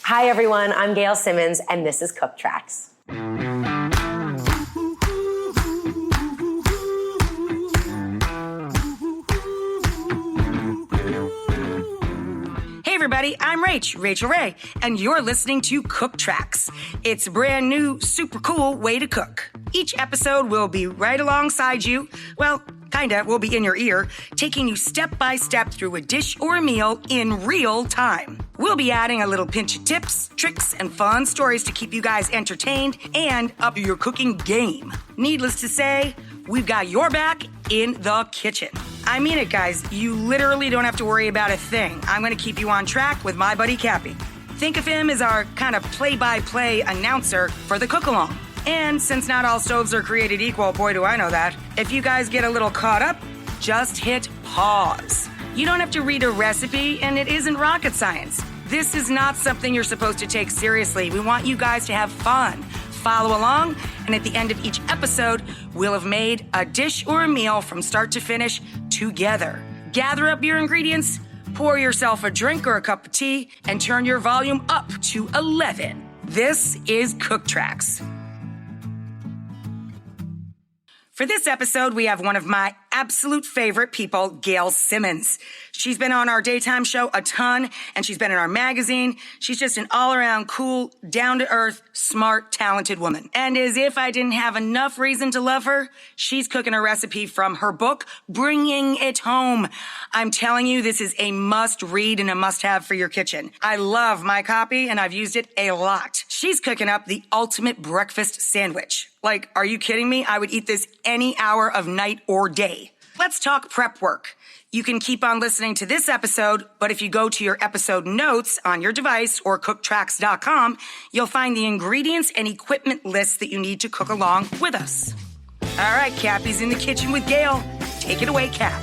Hi, everyone. I'm Gail Simmons, and this is CookTracks. Hey everybody, I'm Rachel Ray, and you're listening to CookTracks. It's a brand new, super cool way to cook. Each episode will be right alongside you. Well, kinda, will be in your ear, taking you step by step through a dish or a meal in real time. We'll be adding a little pinch of tips, tricks, and fun stories to keep you guys entertained and up your cooking game. Needless to say, we've got your back in the kitchen. I mean it, guys. You literally don't have to worry about a thing. I'm going to keep you on track with my buddy Cappy. Think of him as our kind of play-by-play announcer for the cook-along. And since not all stoves are created equal, boy do I know that, if you guys get a little caught up, just hit pause. You don't have to read a recipe, and it isn't rocket science. This is not something you're supposed to take seriously. We want you guys to have fun. Follow along, and at the end of each episode, we'll have made a dish or a meal from start to finish together. Gather up your ingredients, pour yourself a drink or a cup of tea, and turn your volume up to 11. This is CookTracks. For this episode, we have one of my absolute favorite people, Gail Simmons. She's been on our daytime show a ton, and she's been in our magazine. She's just an all-around cool, down-to-earth, smart, talented woman. And as if I didn't have enough reason to love her, she's cooking a recipe from her book, Bringing It Home. I'm telling you, this is a must-read and a must-have for your kitchen. I love my copy, and I've used it a lot. She's cooking up the ultimate breakfast sandwich. Like, are you kidding me? I would eat this any hour of night or day. Let's talk prep work. You can keep on listening to this episode, but if you go to your episode notes on your device or cooktracks.com, you'll find the ingredients and equipment lists that you need to cook along with us. All right, Cappy's in the kitchen with Gail. Take it away, Cap.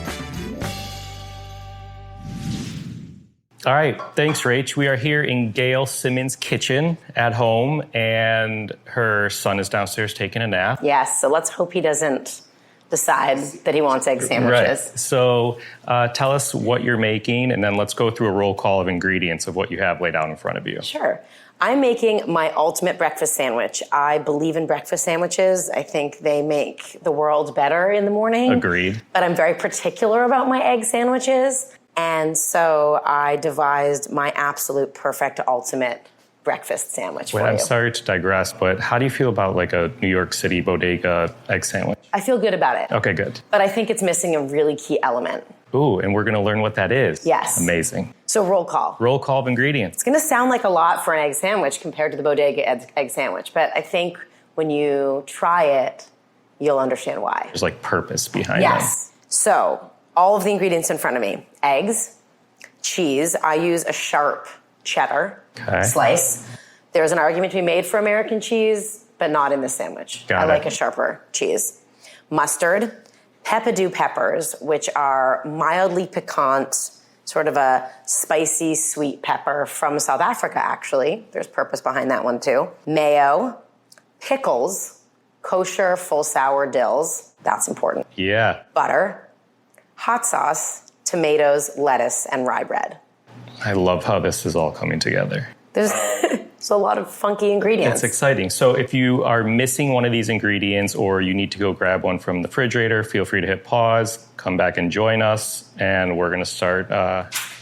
All right, thanks, Rach. We are here in Gail Simmons' kitchen at home, and her son is downstairs taking a nap. Yes, so let's hope he doesn't decide that he wants egg sandwiches. Right. So tell us what you're making, and then let's go through a roll call of ingredients of what you have laid out in front of you. Sure. I'm making my ultimate breakfast sandwich. I believe in breakfast sandwiches. I think they make the world better in the morning. Agreed. But I'm very particular about my egg sandwiches. And so I devised my absolute perfect ultimate breakfast sandwich for you. I'm sorry to digress, but how do you feel about like a New York City bodega egg sandwich? I feel good about it. Okay, good. But I think it's missing a really key element. Ooh, and we're going to learn what that is. Yes. Amazing. So roll call. Roll call of ingredients. It's going to sound like a lot for an egg sandwich compared to the bodega egg sandwich, but I think when you try it, you'll understand why. There's like purpose behind Yes. So all of the ingredients in front of me. Eggs, cheese. I use a sharp cheddar slice. There's an argument to be made for American cheese, but not in this sandwich. I like a sharper cheese. Mustard, Peppadew peppers, which are mildly piquant, sort of a spicy, sweet pepper from South Africa, actually. There's purpose behind that one, too. Mayo, pickles, kosher full sour dills. That's important. Yeah. Butter, hot sauce, tomatoes, lettuce, and rye bread. I love how this is all coming together. There's a lot of funky ingredients. It's exciting. So if you are missing one of these ingredients or you need to go grab one from the refrigerator, feel free to hit pause, come back and join us, and we're going to start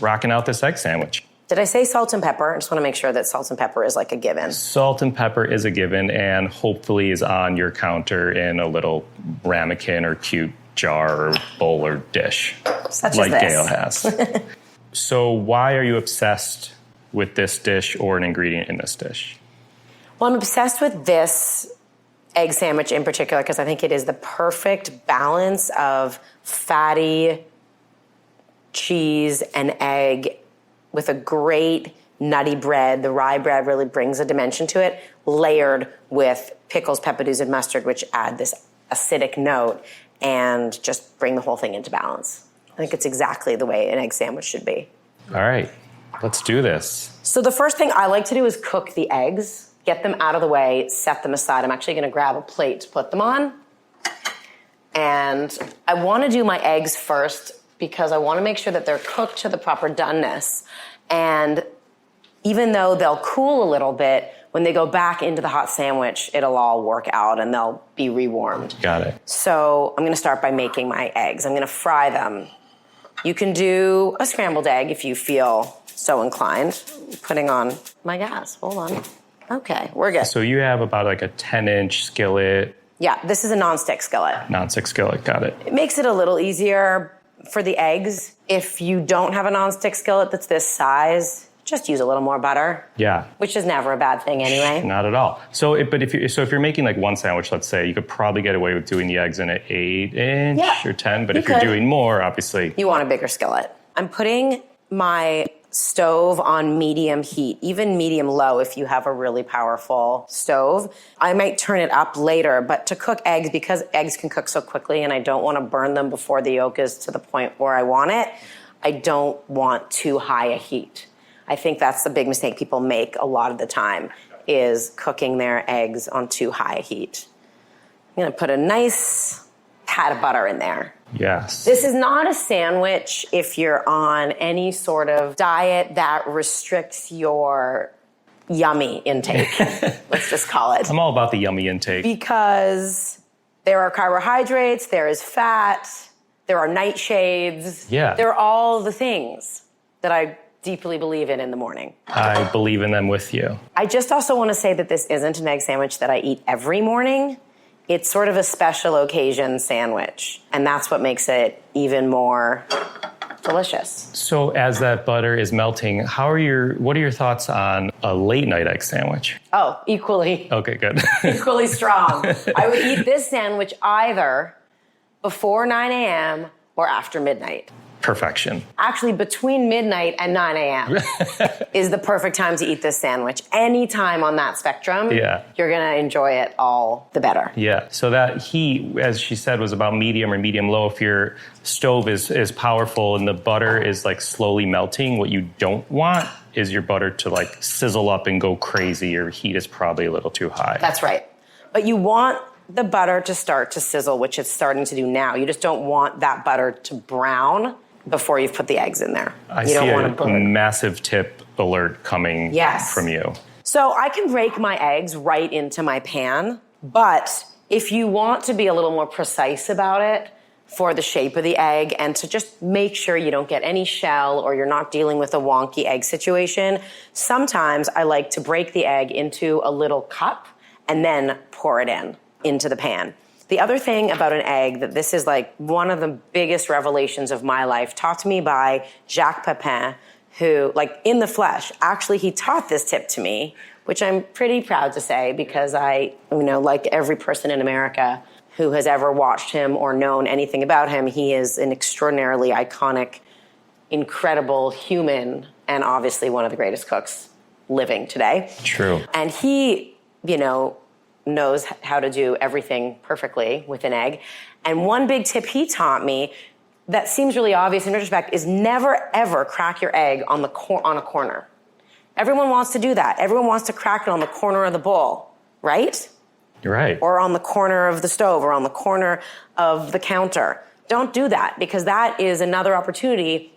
rocking out this egg sandwich. Did I say salt and pepper? I just want to make sure that salt and pepper is like a given. Salt and pepper is a given and hopefully is on your counter in a little ramekin or cute jar or bowl or dish. Such like as this. Gail has. So why are you obsessed with this dish or an ingredient in this dish? Well, I'm obsessed with this egg sandwich in particular because I think it is the perfect balance of fatty cheese and egg with a great nutty bread. The rye bread really brings a dimension to it, layered with pickles, peppadews, and mustard, which add this acidic note and just bring the whole thing into balance. I think it's exactly the way an egg sandwich should be. All right, let's do this. So the first thing I like to do is cook the eggs, get them out of the way, set them aside. I'm actually gonna grab a plate to put them on. And I wanna do my eggs first because I wanna make sure that they're cooked to the proper doneness. And even though they'll cool a little bit, when they go back into the hot sandwich, it'll all work out and they'll be rewarmed. Got it. So I'm going to start by making my eggs. I'm going to fry them. You can do a scrambled egg if you feel so inclined. Putting on my gas. Hold on. Okay, we're good. So you have about like a 10-inch skillet. Yeah, this is a nonstick skillet. Nonstick skillet, got it. It makes it a little easier for the eggs. If you don't have a nonstick skillet that's this size, just use a little more butter. Yeah. Which is never a bad thing anyway. Not at all. So if you're making like one sandwich, let's say, you could probably get away with doing the eggs in an 8-inch or 10, but if you're doing more, obviously. You want a bigger skillet. I'm putting my stove on medium heat, even medium low if you have a really powerful stove. I might turn it up later, but to cook eggs, because eggs can cook so quickly and I don't want to burn them before the yolk is to the point where I want it, I don't want too high a heat. I think that's the big mistake people make a lot of the time, is cooking their eggs on too high a heat. I'm going to put a nice pat of butter in there. Yes. This is not a sandwich if you're on any sort of diet that restricts your yummy intake. Let's just call it. I'm all about the yummy intake. Because there are carbohydrates, there is fat, there are nightshades. Yeah. There are all the things that I deeply believe in the morning. I believe in them with you. I just also want to say that this isn't an egg sandwich that I eat every morning. It's sort of a special occasion sandwich, and that's what makes it even more delicious. So as that butter is melting, what are your thoughts on a late night egg sandwich? Oh, equally. Okay, good. Equally strong. I would eat this sandwich either before 9 a.m. or after midnight. Perfection. Actually, between midnight and 9 a.m. is the perfect time to eat this sandwich. Any time on that spectrum, you're going to enjoy it all the better. Yeah. So that heat, as she said, was about medium or medium low. If your stove is powerful and the butter is like slowly melting, what you don't want is your butter to like sizzle up and go crazy. Your heat is probably a little too high. That's right. But you want the butter to start to sizzle, which it's starting to do now. You just don't want that butter to brown before you've put the eggs in there. I you see don't want to a burn. massive tip alert coming from you. So I can break my eggs right into my pan, but if you want to be a little more precise about it for the shape of the egg and to just make sure you don't get any shell or you're not dealing with a wonky egg situation, sometimes I like to break the egg into a little cup and then pour it into the pan. The other thing about an egg, that this is like one of the biggest revelations of my life, taught to me by Jacques Pepin, who, like in the flesh, actually he taught this tip to me, which I'm pretty proud to say because I, like every person in America who has ever watched him or known anything about him, he is an extraordinarily iconic, incredible human and obviously one of the greatest cooks living today. True. And he, knows how to do everything perfectly with an egg. And one big tip he taught me that seems really obvious in retrospect is never, ever crack your egg on a corner. Everyone wants to do that. Everyone wants to crack it on the corner of the bowl, right? You're right. Or on the corner of the stove or on the corner of the counter. Don't do that because that is another opportunity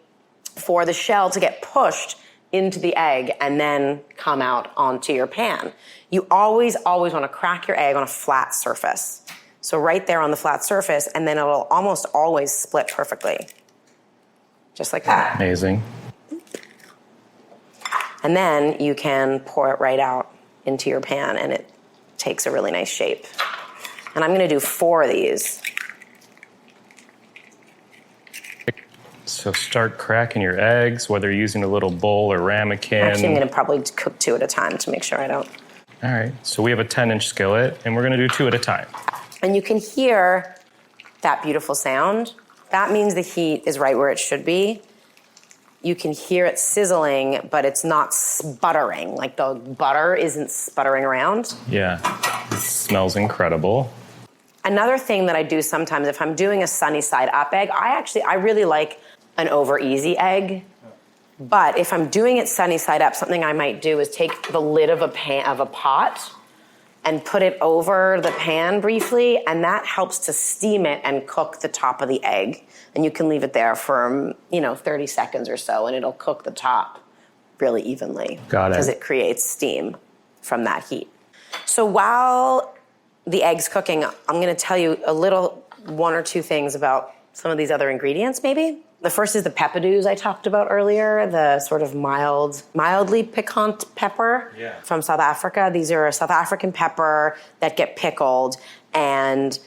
for the shell to get pushed into the egg and then come out onto your pan. You always, always want to crack your egg on a flat surface. So right there on the flat surface, and then it'll almost always split perfectly. Just like that. Amazing. And then you can pour it right out into your pan and it takes a really nice shape. And I'm going to do 4 of these. So start cracking your eggs, whether you're using a little bowl or ramekin. Actually, I'm going to probably cook 2 at a time to make sure I don't. All right. So we have a 10-inch skillet, and we're going to do 2 at a time. And you can hear that beautiful sound. That means the heat is right where it should be. You can hear it sizzling, but it's not sputtering. Like the butter isn't sputtering around. Yeah. It smells incredible. Another thing that I do sometimes, if I'm doing a sunny side up egg, I really like an over easy egg. But if I'm doing it sunny side up, something I might do is take the lid of a pot and put it over the pan briefly, and that helps to steam it and cook the top of the egg. And you can leave it there for, 30 seconds or so, and it'll cook the top really evenly. Got it. Because it creates steam from that heat. So while the egg's cooking, I'm going to tell you a little one or two things about some of these other ingredients, maybe. The first is the peppadews I talked about earlier, the sort of mildly piquant pepper from South Africa. These are a South African pepper that get pickled. And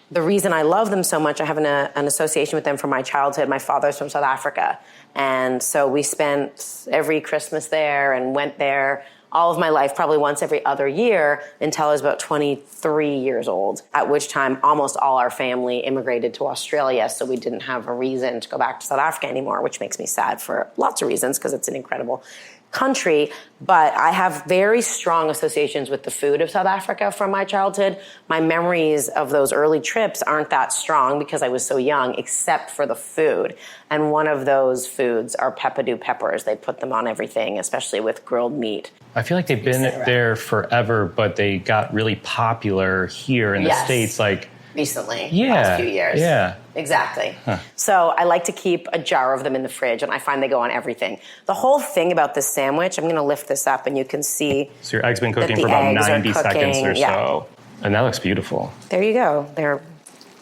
the reason I love them so much, I have an association with them from my childhood. My father's from South Africa. And so we spent every Christmas there and went there all of my life, probably once every other year until I was about 23 years old, at which time almost all our family immigrated to Australia, so we didn't have a reason to go back to South Africa anymore, which makes me sad for lots of reasons because it's an incredible country. But I have very strong associations with the food of South Africa from my childhood. My memories of those early trips aren't that strong because I was so young, except for the food. And one of those foods are Peppadew peppers. They put them on everything, especially with grilled meat. I feel like they've been there forever, but they got really popular here in the States, like recently, last few years. Yeah. Exactly. Huh. So I like to keep a jar of them in the fridge, and I find they go on everything. The whole thing about this sandwich, I'm going to lift this up, and you can see. So your egg's been cooking for about 90 seconds or so. And that looks beautiful. There you go. They're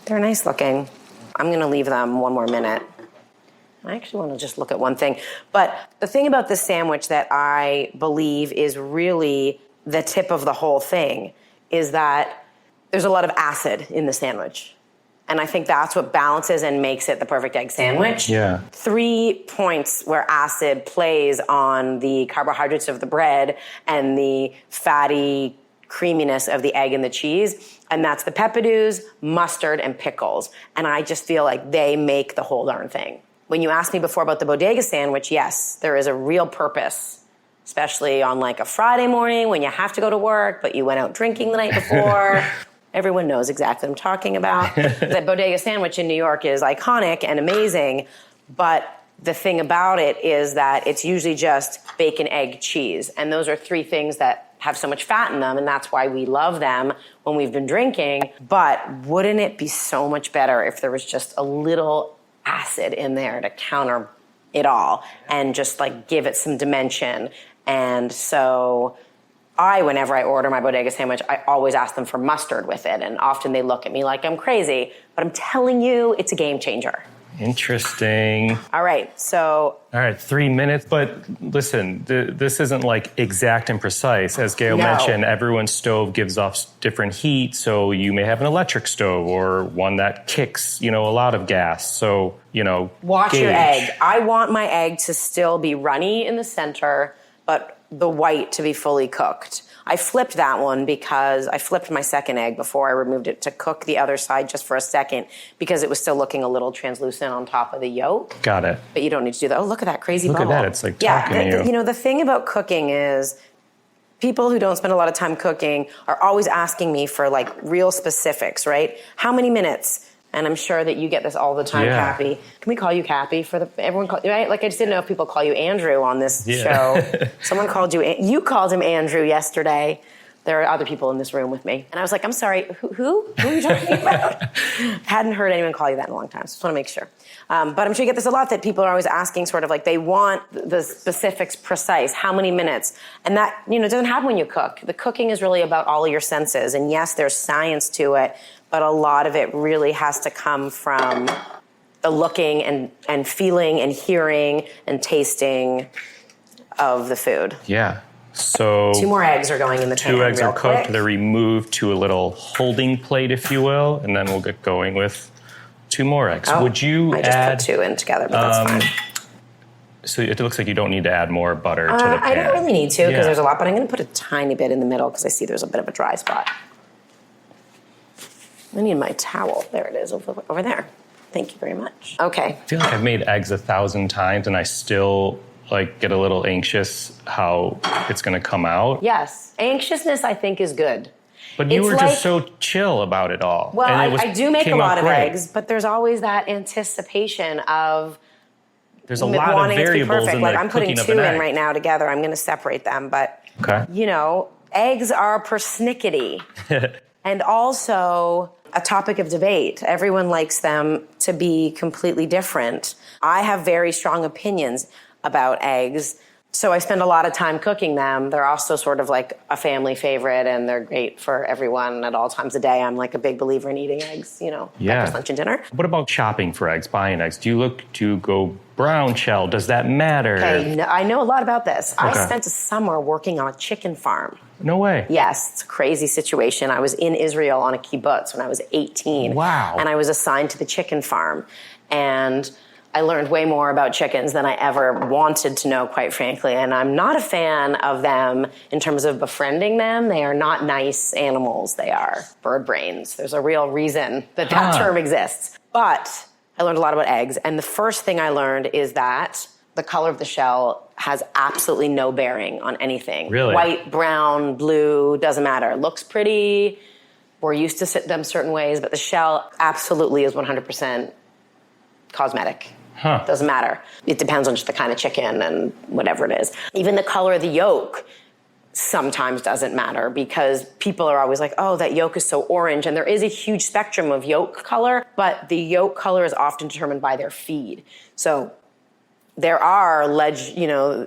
nice looking. I'm going to leave them one more minute. I actually want to just look at one thing. But the thing about this sandwich that I believe is really the tip of the whole thing is that there's a lot of acid in the sandwich. And I think that's what balances and makes it the perfect egg sandwich. Yeah. 3 points where acid plays on the carbohydrates of the bread and the fatty creaminess of the egg and the cheese. And that's the peppadews, mustard, and pickles. And I just feel like they make the whole darn thing. When you asked me before about the bodega sandwich, yes, there is a real purpose, especially on like a Friday morning when you have to go to work, but you went out drinking the night before. Everyone knows exactly what I'm talking about. The bodega sandwich in New York is iconic and amazing, but the thing about it is that it's usually just bacon, egg, cheese. And those are 3 things that have so much fat in them, and that's why we love them when we've been drinking. But wouldn't it be so much better if there was just a little acid in there to counter it all and just like give it some dimension? And so whenever I order my bodega sandwich, I always ask them for mustard with it. And often they look at me like I'm crazy, but I'm telling you, it's a game changer. Interesting. All right, 3 minutes. But listen, this isn't like exact and precise. As Gail mentioned, everyone's stove gives off different heat. So you may have an electric stove or one that kicks, a lot of gas. So, watch your egg. I want my egg to still be runny in the center, but the white to be fully cooked. I flipped that one because I flipped my second egg before I removed it to cook the other side just for a second because it was still looking a little translucent on top of the yolk. Got it. But you don't need to do that. Oh, look at that crazy bubble. Look at that. It's like talking to you. The thing about cooking is people who don't spend a lot of time cooking are always asking me for like real specifics, right? How many minutes? And I'm sure that you get this all the time, Cappy. Can we call you Cappy everyone call, right? Like I just didn't know if people call you Andrew on this show. Someone called you called him Andrew yesterday. There are other people in this room with me. And I was like, I'm sorry, who are you talking about? Hadn't heard anyone call you that in a long time, so just want to make sure. But I'm sure you get this a lot that people are always asking sort of like they want the specifics precise, how many minutes. And that, doesn't happen when you cook. The cooking is really about all of your senses. And yes, there's science to it, but a lot of it really has to come from the looking and feeling and hearing and tasting of the food. Yeah. So 2 more eggs are going in the pan. 2 eggs are cooked. Quick. They're removed to a little holding plate, if you will, and then we'll get going with 2 more eggs. Would you I add? just put 2 in together, but that's fine. So it looks like you don't need to add more butter to the pan. I don't really need to because there's a lot, but I'm going to put a tiny bit in the middle because I see there's a bit of a dry spot. I need my towel. There it is, over there. Thank you very much. Okay. I feel like I've made eggs 1,000 times and I still get a little anxious how it's going to come out. Yes. Anxiousness, I think, is good. But you were just so chill about it all. Well, I do make a lot of eggs, but there's always that anticipation of there's a lot of variables in the I'm putting 2 cooking of an in egg. right now together. I'm going to separate them, but okay. Eggs are persnickety. And also a topic of debate. Everyone likes them to be completely different. I have very strong opinions about eggs. So I spend a lot of time cooking them. They're also sort of like a family favorite, and they're great for everyone at all times of day. I'm like a big believer in eating eggs, breakfast, lunch, and dinner. What about shopping for eggs, buying eggs? Do you look to go brown shell? Does that matter? Okay, I know a lot about this. Okay. I spent a summer working on a chicken farm. No way. Yes, it's a crazy situation. I was in Israel on a kibbutz when I was 18. Wow. And I was assigned to the chicken farm. And I learned way more about chickens than I ever wanted to know, quite frankly. And I'm not a fan of them in terms of befriending them. They are not nice animals. They are bird brains. There's a real reason that term exists. But I learned a lot about eggs. And the first thing I learned is that the color of the shell has absolutely no bearing on anything. Really? White, brown, blue, doesn't matter. It looks pretty. We're used to sit them certain ways, but the shell absolutely is 100% cosmetic. Doesn't matter. It depends on just the kind of chicken and whatever it is. Even the color of the yolk sometimes doesn't matter because people are always like, oh, that yolk is so orange. And there is a huge spectrum of yolk color, but the yolk color is often determined by their feed. So there are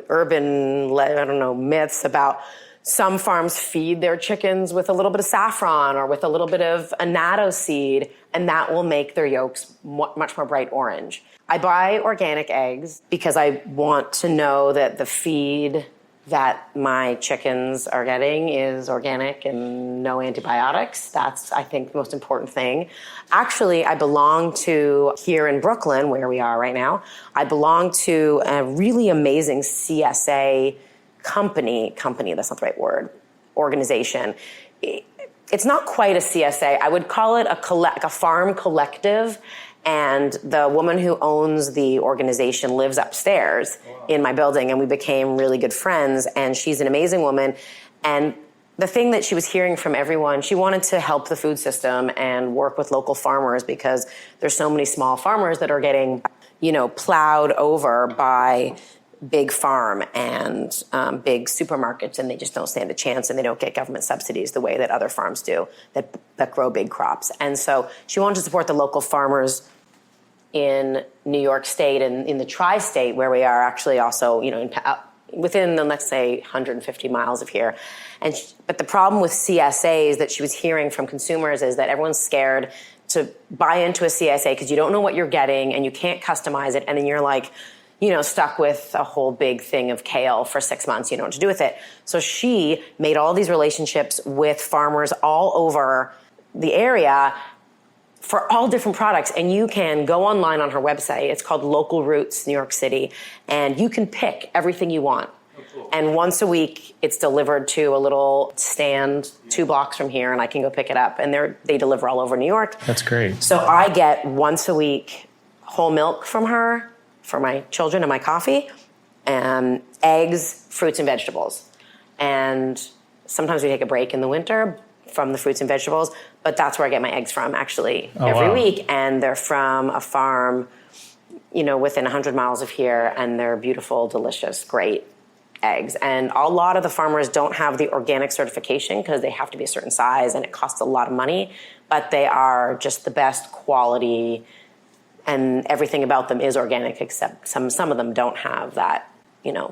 urban myths about some farms feed their chickens with a little bit of saffron or with a little bit of annatto seed, and that will make their yolks much more bright orange. I buy organic eggs because I want to know that the feed that my chickens are getting is organic and no antibiotics. That's, I think, the most important thing. Actually, I belong to, here in Brooklyn, where we are right now, I belong to a really amazing CSA company, that's not the right word, organization. It's not quite a CSA. I would call it a farm collective. And the woman who owns the organization lives upstairs in my building, and we became really good friends. And she's an amazing woman. And the thing that she was hearing from everyone, she wanted to help the food system and work with local farmers because there's so many small farmers that are getting, plowed over by big farm and big supermarkets, and they just don't stand a chance, and they don't get government subsidies the way that other farms do that grow big crops. And so she wanted to support the local farmers in New York State and in the tri-state where we are actually also, within the, let's say, 150 miles of here. But the problem with CSAs that she was hearing from consumers is that everyone's scared to buy into a CSA because you don't know what you're getting and you can't customize it, and then you're like, stuck with a whole big thing of kale for 6 months. You don't know what to do with it. So she made all these relationships with farmers all over the area for all different products. And you can go online on her website. It's called Local Roots New York City. And you can pick everything you want. Oh, cool. And once a week, it's delivered to a little stand 2 blocks from here, and I can go pick it up. And they deliver all over New York. That's great. So I get once a week whole milk from her for my children and my coffee, and eggs, fruits, and vegetables. And sometimes we take a break in the winter from the fruits and vegetables, but that's where I get my eggs from, actually, every week. And they're from a farm, within 100 miles of here, and they're beautiful, delicious, great eggs. And a lot of the farmers don't have the organic certification because they have to be a certain size, and it costs a lot of money, but they are just the best quality, and everything about them is organic, except some of them don't have that,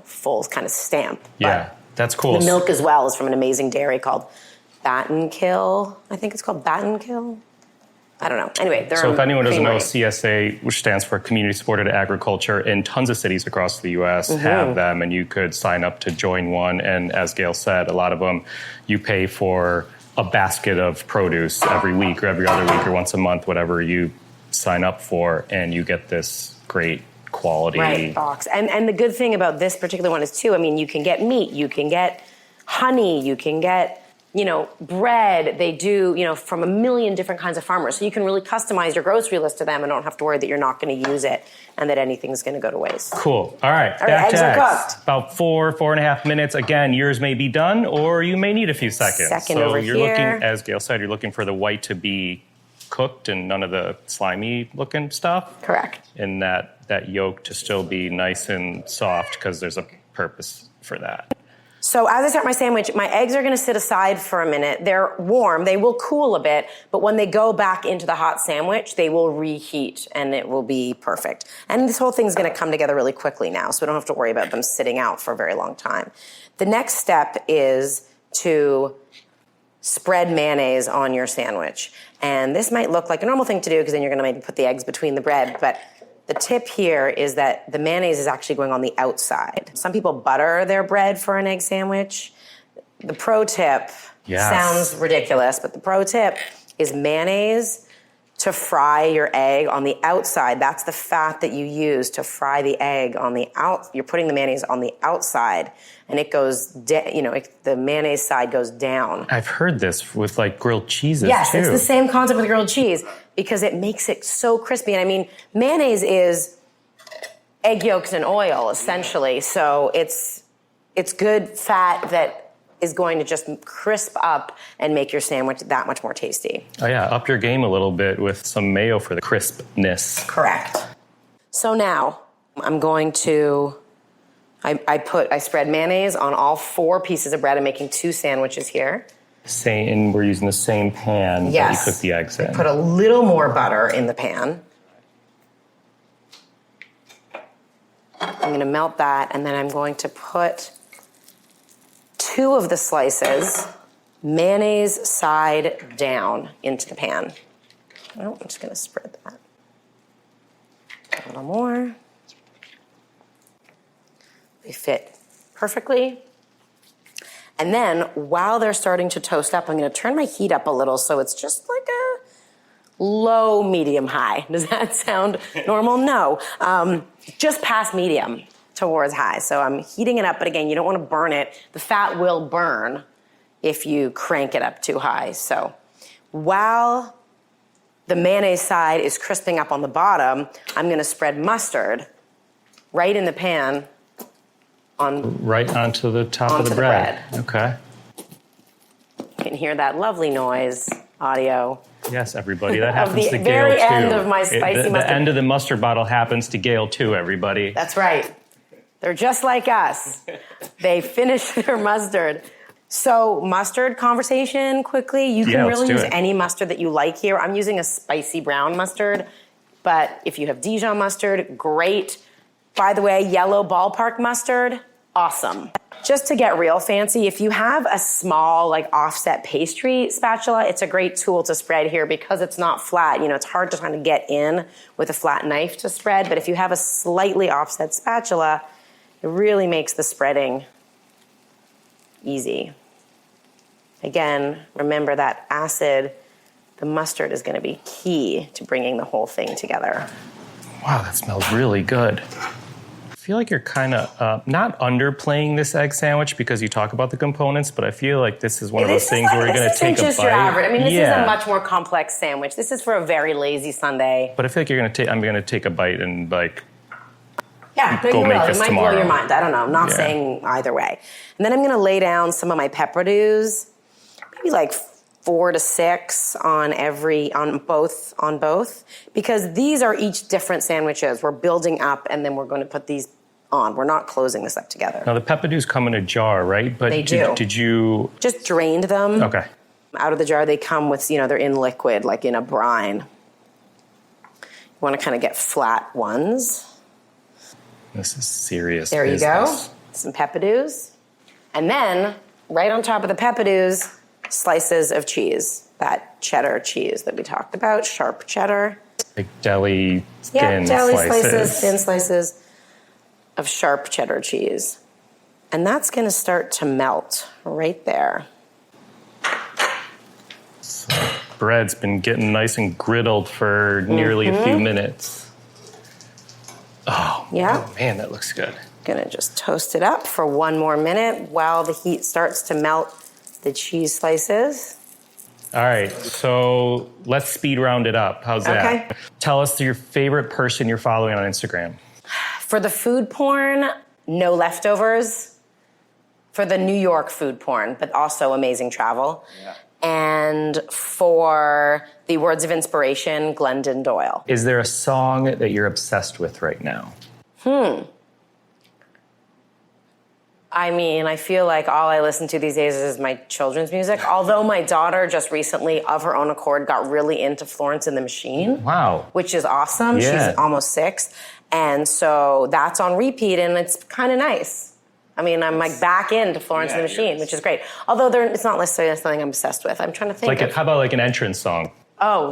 full kind of stamp. Yeah, that's cool. The milk as well is from an amazing dairy called Battenkill. I think it's called Battenkill. I don't know. Anyway, so if anyone doesn't know, CSA, which stands for Community Supported Agriculture, in tons of cities across the U.S. have them, and you could sign up to join one. And as Gail said, a lot of them, you pay for a basket of produce every week or every other week or once a month, whatever you sign up for, and you get this great quality box. And the good thing about this particular one is too, you can get meat, you can get honey, you can get bread. They do from a million different kinds of farmers, so you can really customize your grocery list to them and don't have to worry that you're not going to use it and that anything's going to go to waste. Cool. All right, eggs are cooked. About 4.5 minutes. Again, yours may be done, or you may need a few seconds. Over you're here. Looking, as Gail said, you're looking for the white to be cooked and none of the slimy looking stuff. Correct. And that yolk to still be nice and soft because there's a purpose for that. So as I start my sandwich, my eggs are gonna sit aside for a minute. They're warm, they will cool a bit, but when they go back into the hot sandwich, they will reheat and it will be perfect. And this whole thing's gonna come together really quickly now, so we don't have to worry about them sitting out for a very long time. The next step is to spread mayonnaise on your sandwich. And this might look like a normal thing to do because then you're gonna maybe put the eggs between the bread, but the tip here is that the mayonnaise is actually going on the outside. Some people butter their bread for an egg sandwich. The pro tip sounds ridiculous, but the pro tip is mayonnaise to fry your egg on the outside. That's the fat that you use to fry the egg on the out. You're putting the mayonnaise on the outside, and it goes, the mayonnaise side goes down. I've heard this with like grilled cheeses yes, too. It's the same concept with grilled cheese because it makes it so crispy. And I mean, mayonnaise is egg yolks and oil essentially, so it's good fat that is going to just crisp up and make your sandwich that much more tasty. Oh yeah, up your game a little bit with some mayo for the crispness. Correct. So now I'm going to, I spread mayonnaise on all 4 pieces of bread. I'm making 2 sandwiches here. And we're using the same pan that you cook the eggs in. Put a little more butter in the pan. I'm gonna melt that, and then I'm going to put 2 of the slices, mayonnaise side down, into the pan. Well, I'm just gonna spread that. A little more. They fit perfectly. And then while they're starting to toast up, I'm gonna turn my heat up a little so it's just like a low, medium, high. Does that sound normal? No, just past medium towards high. So I'm heating it up, but again, you don't wanna burn it. The fat will burn if you crank it up too high. So while the mayonnaise side is crisping up on the bottom, I'm gonna spread mustard right in the pan right onto the top of the bread. Okay. You can hear that lovely noise, audio. Yes, everybody. That happens to Gail too. The very end of my spicy mustard. The end of the mustard bottle happens to Gail too, everybody. That's right. They're just like us. They finish their mustard. So mustard conversation quickly. You can really use any mustard that you like here. I'm using a spicy brown mustard, but if you have Dijon mustard, great. By the way, yellow ballpark mustard, awesome. Just to get real fancy, if you have a small like offset pastry spatula, it's a great tool to spread here because it's not flat. You know, it's hard to kind of get in with a flat knife to spread, but if you have a slightly offset spatula, it really makes the spreading easy. Again, remember that acid, the mustard is gonna be key to bringing the whole thing together. Wow, that smells really good. I feel like you're kind of not underplaying this egg sandwich because you talk about the components, but I feel like this is one of those things where you're going to take a bite. This isn't just your average. I mean, this is a much more complex sandwich. This is for a very lazy Sunday. But I feel like I'm going to take a bite and like go make this tomorrow. It might blow your mind. I don't know. I'm not saying either way. And then I'm going to lay down some of my peppadews, maybe like 4 to 6 on both, because these are each different sandwiches. We're building up, and then we're going to put these on. We're not closing this up together. Now the peppadews come in a jar, right? But they do. Did you just drained them? Okay. Out of the jar, they come with they're in liquid, like in a brine. You want to kind of get flat ones. This is serious. There you go. Some peppadews, and then right on top of the peppadews, slices of cheese, that cheddar cheese that we talked about, sharp cheddar. Like deli thin slices, thin slices of sharp cheddar cheese. And that's going to start to melt right there. So bread's been getting nice and griddled for nearly a few minutes. Oh man, that looks good. Going to just toast it up for 1 more minute while the heat starts to melt the cheese slices. All right, so let's speed round it up. How's that? Okay. Tell us your favorite person you're following on Instagram. For the food porn, no leftovers. For the New York food porn, but also amazing travel. Yeah. And for the words of inspiration, Glendon Doyle. Is there a song that you're obsessed with right now? I mean, I feel like all I listen to these days is my children's music. Although my daughter just recently, of her own accord, got really into Florence and the Machine. Wow. Which is awesome. Yeah. She's almost 6. And so that's on repeat, and it's kind of nice. I mean, I'm like back into Florence and the Machine, which is great. Although it's not necessarily something I'm obsessed with. I'm trying to think. How about like an entrance song? Oh,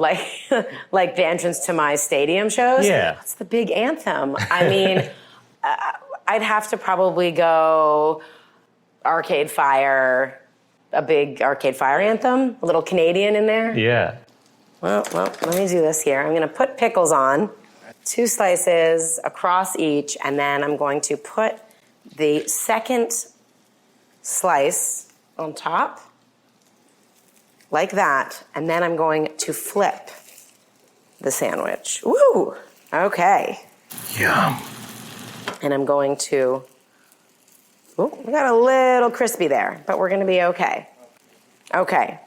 like the entrance to my stadium shows? Yeah. What's the big anthem? I mean, I'd have to probably go Arcade Fire, a big Arcade Fire anthem, a little Canadian in there. Yeah. Well, let me do this here. I'm going to put pickles on, 2 slices across each, and then I'm going to put the second slice on top, like that, and then I'm going to flip the sandwich. Woo! Okay. Yum. And I'm going to, we got a little crispy there, but we're going to be okay. Okay.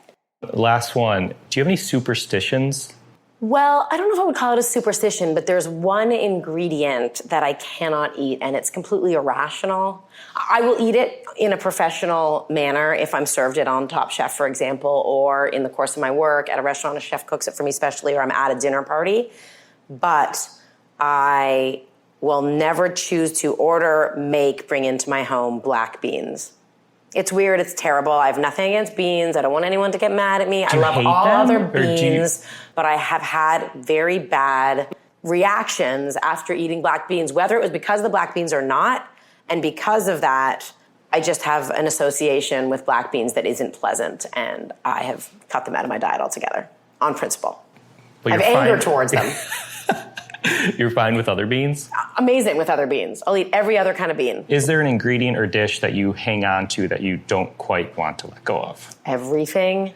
Last one. Do you have any superstitions? Well, I don't know if I would call it a superstition, but there's one ingredient that I cannot eat, and it's completely irrational. I will eat it in a professional manner if I'm served it on Top Chef, for example, or in the course of my work at a restaurant, a chef cooks it for me specially, or I'm at a dinner party. But I will never choose to order, make, bring into my home black beans. It's weird. It's terrible. I have nothing against beans. I don't want anyone to get mad at me. I love all other beans, but I have had very bad reactions after eating black beans, whether it was because of the black beans or not. And because of that, I just have an association with black beans that isn't pleasant, and I have cut them out of my diet altogether on principle. I have anger towards them. You're fine with other beans? Amazing with other beans. I'll eat every other kind of bean. Is there an ingredient or dish that you hang on to that you don't quite want to let go of? Everything.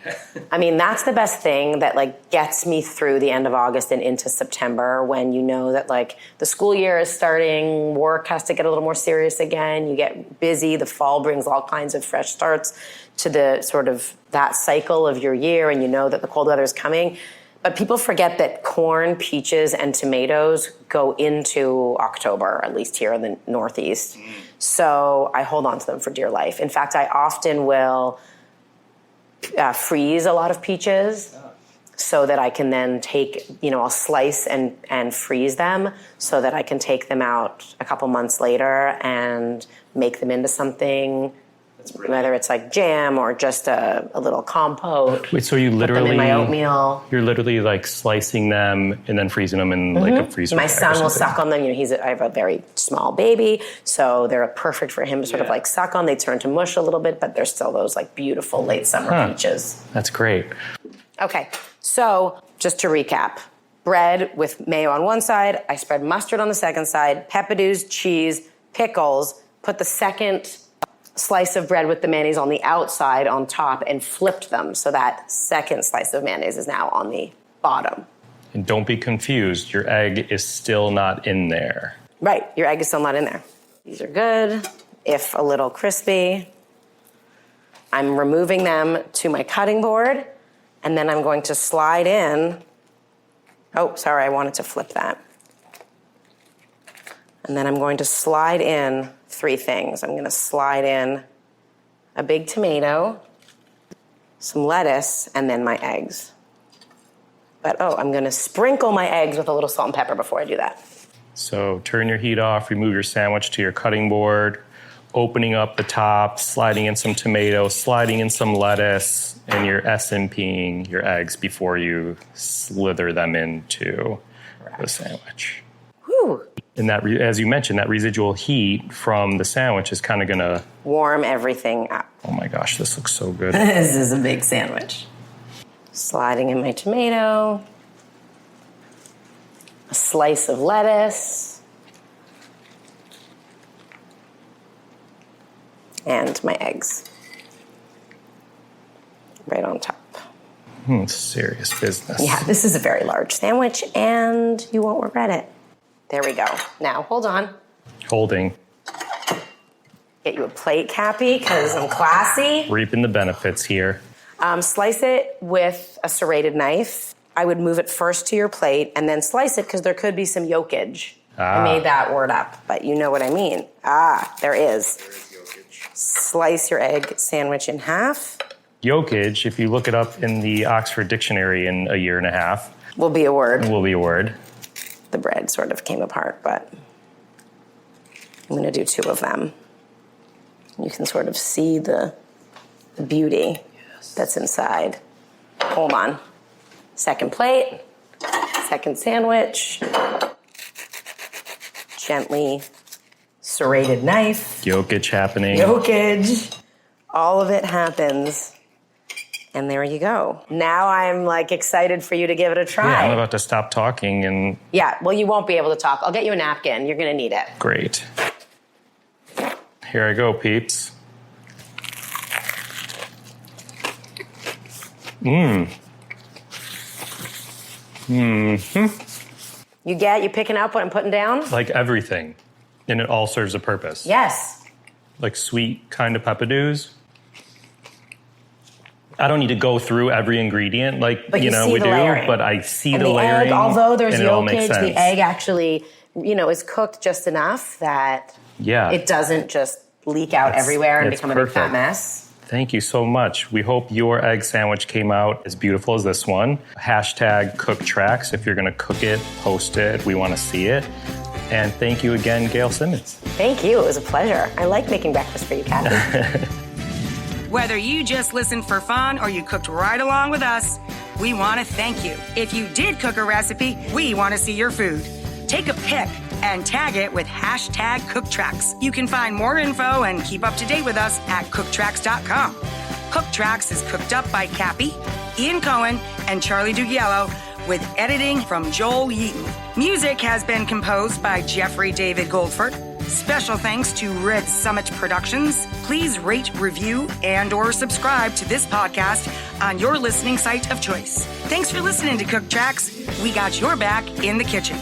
I mean, that's the best thing that gets me through the end of August and into September, when you know that the school year is starting, work has to get a little more serious again, you get busy, the fall brings all kinds of fresh starts to the sort of that cycle of your year, and you know that the cold weather is coming. But people forget that corn, peaches, and tomatoes go into October, at least here in the Northeast. So I hold on to them for dear life. In fact, I often will freeze a lot of peaches so that I can then take, I'll slice and freeze them so that I can take them out a couple months later and make them into something. Whether it's jam or just a little compote. Wait, so you literally... Put them in my oatmeal. You're literally slicing them and then freezing them in a freezer. My son will suck on them. I have a very small baby, so they're perfect for him to sort of suck on. They turn to mush a little bit, but they're still those beautiful late summer peaches. That's great. Okay, so just to recap. Bread with mayo on one side. I spread mustard on the second side. Peppadews, cheese, pickles. Put the second slice of bread with the mayonnaise on the outside on top and flipped them, so that second slice of mayonnaise is now on the bottom. And don't be confused, your egg is still not in there. Right, your egg is still not in there. These are good, if a little crispy. I'm removing them to my cutting board, and then I'm going to slide in. Oh, sorry, I wanted to flip that. And then I'm going to slide in 3 things. I'm going to slide in a big tomato, some lettuce, and then my eggs. But I'm going to sprinkle my eggs with a little salt and pepper before I do that. So turn your heat off, remove your sandwich to your cutting board, opening up the top, sliding in some tomato, sliding in some lettuce, and you're SMPing your eggs before you slither them into the sandwich. Whew. And that, as you mentioned, that residual heat from the sandwich is kind of going to... warm everything up. Oh my gosh, this looks so good. This is a big sandwich. Sliding in my tomato. A slice of lettuce. And my eggs. Right on top. Serious business. Yeah, this is a very large sandwich, and you won't regret it. There we go. Now, hold on. Holding. Get you a plate, Cappy, because I'm classy. Reaping the benefits here. Slice it with a serrated knife. I would move it first to your plate and then slice it because there could be some yolkage. I made that word up, but you know what I mean. There is. Slice your egg sandwich in half. Yolkage, if you look it up in the Oxford Dictionary in a year and a half, Will be a word. The bread sort of came apart, but I'm going to do 2 of them. You can sort of see the beauty that's inside. Hold on. Second plate, second sandwich. Gently serrated knife. Yolkage happening. Yolkage. All of it happens. And there you go. Now I'm like excited for you to give it a try. Yeah, I'm about to stop talking and... Yeah, well, you won't be able to talk. I'll get you a napkin. You're going to need it. Great. Here I go, peeps. You picking up what I'm putting down? Like everything. And it all serves a purpose. Yes. Like sweet kind of peppadews. I don't need to go through every ingredient like, we do, but I see the layering. Egg, although there's and it all makes yolkage, sense. the egg actually, is cooked just enough that it doesn't just leak out everywhere and become a big fat mess. Thank you so much. We hope your egg sandwich came out as beautiful as this one. Hashtag CookTracks. If you're going to cook it, post it. We want to see it. And thank you again, Gail Simmons. Thank you. It was a pleasure. I like making breakfast for you, Kathy. Whether you just listened for fun or you cooked right along with us, we want to thank you. If you did cook a recipe, we want to see your food. Take a pic and tag it with hashtag CookTracks. You can find more info and keep up to date with us at CookTracks.com. CookTracks is cooked up by Cappy, Ian Cohen, and Charlie Dugiello, with editing from Joel Yeaton. Music has been composed by Jeffrey David Goldford. Special thanks to Red Summit Productions. Please rate, review, and or subscribe to this podcast on your listening site of choice. Thanks for listening to CookTracks. We got your back in the kitchen.